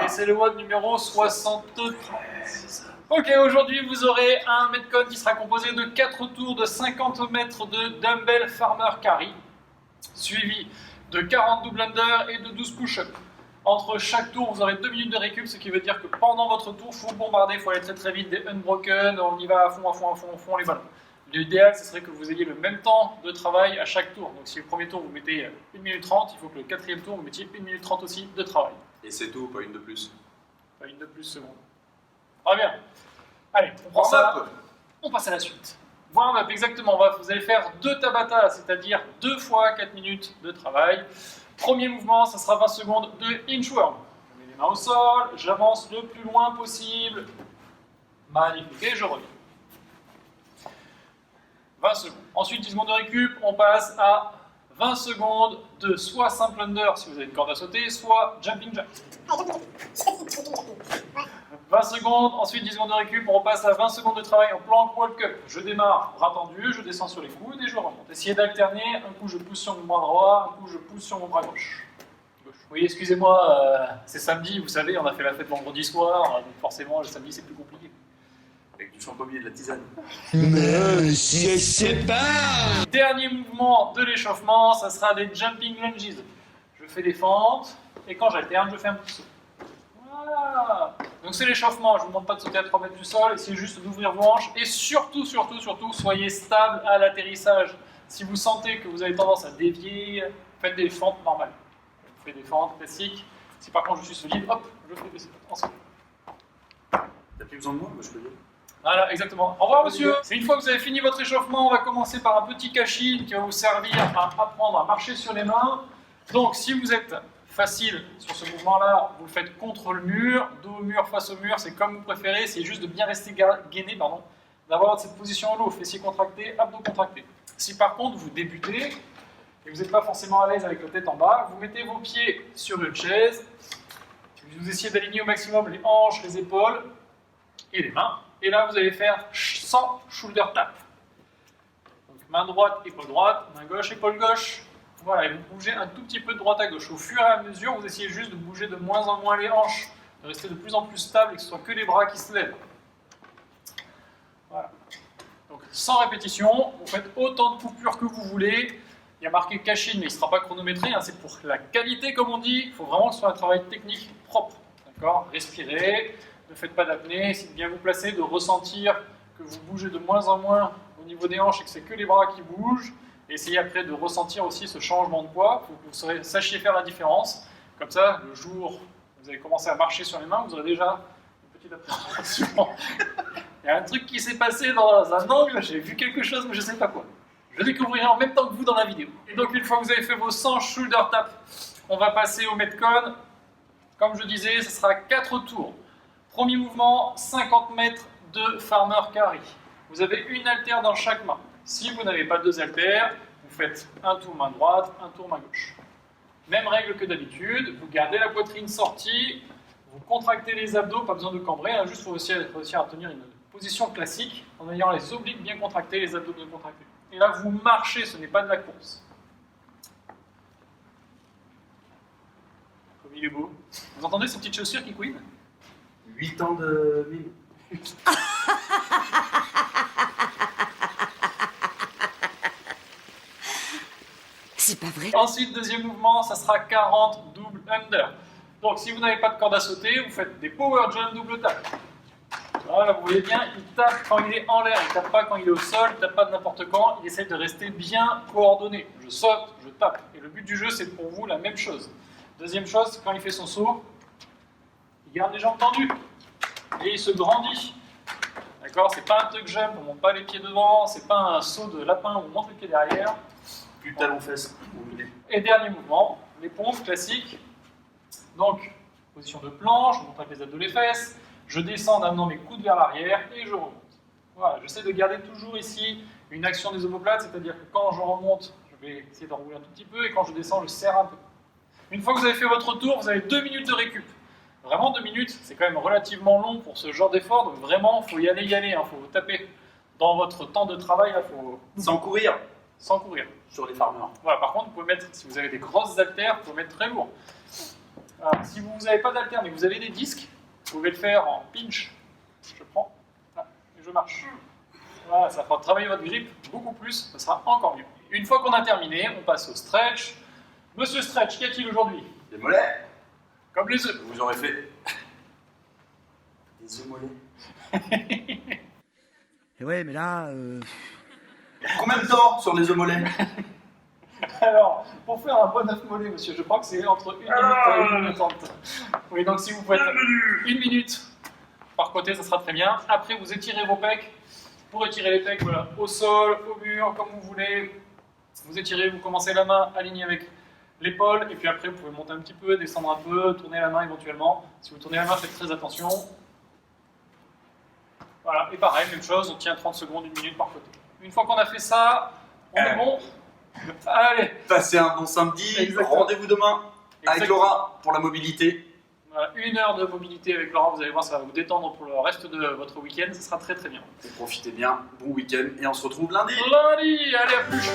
Et c'est le WOD numéro 63. Ok, aujourd'hui vous aurez un Metcon qui sera composé de 4 tours de 50 mètres de dumbbell farmer carry, suivi de 40 double under et de 12 push-up. Entre chaque tour, vous aurez 2 minutes de récup, ce qui veut dire que pendant votre tour, il faut bombarder, il faut aller très très vite, des unbroken, on y va à fond les ballons. L'idéal, ce serait que vous ayez le même temps de travail à chaque tour. Donc si le premier tour, vous mettez 1 minute 30, il faut que le quatrième tour, vous mettiez 1 minute 30 aussi de travail. Et c'est tout, pas une de plus. Pas une de plus seconde. Très bien. Allez, on passe à la suite. Warm-up, exactement. Vous allez faire 2 Tabata, c'est-à-dire 2 fois 4 minutes de travail. Premier mouvement, ça sera 20 secondes de inchworm. Je mets les mains au sol, j'avance le plus loin possible. Magnifique, et je reviens. 20 secondes. Ensuite, 10 secondes de récup, on passe à 20 secondes de soit simple under si vous avez une corde à sauter, soit jumping jack. 20 secondes, ensuite 10 secondes de récup, on repasse à 20 secondes de travail en plank walk up. Je démarre bras tendu, je descends sur les coudes et je remonte. Essayez d'alterner, un coup je pousse sur mon bras droit, un coup je pousse sur mon bras gauche. Oui, excusez-moi, c'est samedi, vous savez, on a fait la fête vendredi soir, donc forcément le samedi c'est plus compliqué. Avec du champomier et de la tisane. Monsieur, c'est pas... Dernier mouvement de l'échauffement, ça sera des jumping lunges. Je fais des fentes, et quand j'alterne, je fais un petit saut. Voilà. Donc c'est l'échauffement, je ne vous demande pas de sauter à 3 mètres du sol, essayez juste d'ouvrir vos hanches, et surtout, soyez stable à l'atterrissage. Si vous sentez que vous avez tendance à dévier, faites des fentes normales. Je fais des fentes classiques. Si par contre je suis solide, hop, je fais des ensemble. T'as plus besoin de moi je peux dire. Voilà, exactement. Au revoir, monsieur. Une fois que vous avez fini votre échauffement, on va commencer par un petit cachine qui va vous servir à apprendre à marcher sur les mains. Donc, si vous êtes facile sur ce mouvement-là, vous le faites contre le mur, dos au mur, face au mur, c'est comme vous préférez. C'est juste de bien rester gainé, d'avoir cette position au low, fessiers contractés, abdos contractés. Si par contre vous débutez et vous n'êtes pas forcément à l'aise avec la tête en bas, vous mettez vos pieds sur une chaise, vous essayez d'aligner au maximum les hanches, les épaules et les mains. Et là, vous allez faire 100 shoulder tap. Donc, main droite, épaule droite, main gauche, épaule gauche. Voilà, et vous bougez un tout petit peu de droite à gauche. Au fur et à mesure, vous essayez juste de bouger de moins en moins les hanches, de rester de plus en plus stable et que ce soit que les bras qui se lèvent. Voilà. Donc, 100 répétitions, vous faites autant de coupures que vous voulez. Il y a marqué cachine, mais il ne sera pas chronométré. Hein, c'est pour la qualité, comme on dit. Il faut vraiment que ce soit un travail technique propre. D'accord ? Respirez. Ne faites pas d'apnée, essayez de bien vous placer, de ressentir que vous bougez de moins en moins au niveau des hanches et que c'est que les bras qui bougent. Et essayez après de ressentir aussi ce changement de poids, il faut que vous sachiez faire la différence. Comme ça, le jour où vous allez commencer à marcher sur les mains, vous aurez déjà une petite appréhension. Il y a un truc qui s'est passé dans un angle, j'ai vu quelque chose mais je ne sais pas quoi. Je découvrirai en même temps que vous dans la vidéo. Et donc une fois que vous avez fait vos 100 shoulder taps, on va passer au Metcon. Comme je disais, ce sera 4 tours. Premier mouvement, 50 mètres de farmer carry. Vous avez une haltère dans chaque main. Si vous n'avez pas 2 haltères, vous faites un tour main droite, un tour main gauche. Même règle que d'habitude, vous gardez la poitrine sortie, vous contractez les abdos, pas besoin de cambrer, hein, juste pour réussir à tenir une position classique en ayant les obliques bien contractés, les abdos bien contractés. Et là, vous marchez, ce n'est pas de la course. Comme il est beau. Vous entendez ces petites chaussures qui couinent ? 8 ans de mime. C'est pas vrai. Ensuite, deuxième mouvement, ça sera 40 double under. Donc, si vous n'avez pas de corde à sauter, vous faites des power jump double tap. Voilà, vous voyez bien, il tape quand il est en l'air, il ne tape pas quand il est au sol, il ne tape pas n'importe quand, il essaie de rester bien coordonné. Je saute, je tape. Et le but du jeu, c'est pour vous la même chose. Deuxième chose, quand il fait son saut, il garde les jambes tendues et il se grandit. D'accord ? C'est pas un tuck jump, on ne monte pas les pieds devant, c'est pas un saut de lapin où on monte les pieds derrière. Plus talon-fesse. Et dernier mouvement, les pompes classiques. Donc, position de planche, je monte avec les abdos les fesses, je descends en amenant mes coudes vers l'arrière et je remonte. Voilà, j'essaie de garder toujours ici une action des omoplates, c'est-à-dire que quand je remonte, je vais essayer d'enrouler un tout petit peu et quand je descends, je serre un peu. Une fois que vous avez fait votre tour, vous avez 2 minutes de récup. Vraiment 2 minutes, c'est quand même relativement long pour ce genre d'effort, donc vraiment, il faut y aller, hein, faut vous taper. Dans votre temps de travail, il faut... Sans courir. Sans courir. Sur les farmers. Voilà, par contre, vous pouvez mettre, si vous avez des grosses haltères, vous pouvez mettre très lourd. Si vous n'avez pas d'haltère mais que vous avez des disques, vous pouvez le faire en pinch. Je prends, là, et je marche. Voilà, ça fera travailler votre grippe beaucoup plus, ça sera encore mieux. Une fois qu'on a terminé, on passe au stretch. Monsieur Stretch, qu'y a-t-il aujourd'hui? Des mollets. Comme les œufs. Vous aurez fait des œufs mollets. Ouais, mais là... Combien de temps sur les œufs mollets? Alors, pour faire un bon œuf mollet, monsieur, je crois que c'est entre 1 minute et 1 minute 30. Oui, donc si vous faites 1 minute par côté, ça sera très bien. Après, vous étirez vos pecs. Pour étirer les pecs, voilà, au sol, au mur, comme vous voulez. Vous étirez, vous commencez la main alignée avec l'épaule, et puis après, vous pouvez monter un petit peu, descendre un peu, tourner la main éventuellement. Si vous tournez la main, faites très attention. Voilà, et pareil, même chose, on tient 30 secondes, 1 minute par côté. Une fois qu'on a fait ça, on est bon. Allez. Passez un bon samedi. Exactement. Rendez-vous demain avec Exactement. Laura pour la mobilité. Voilà, 1 heure de mobilité avec Laurent, vous allez voir, ça va vous détendre pour le reste de votre week-end, ça sera très très bien. Profitez bien, bon week-end et on se retrouve lundi. Lundi, allez à plus.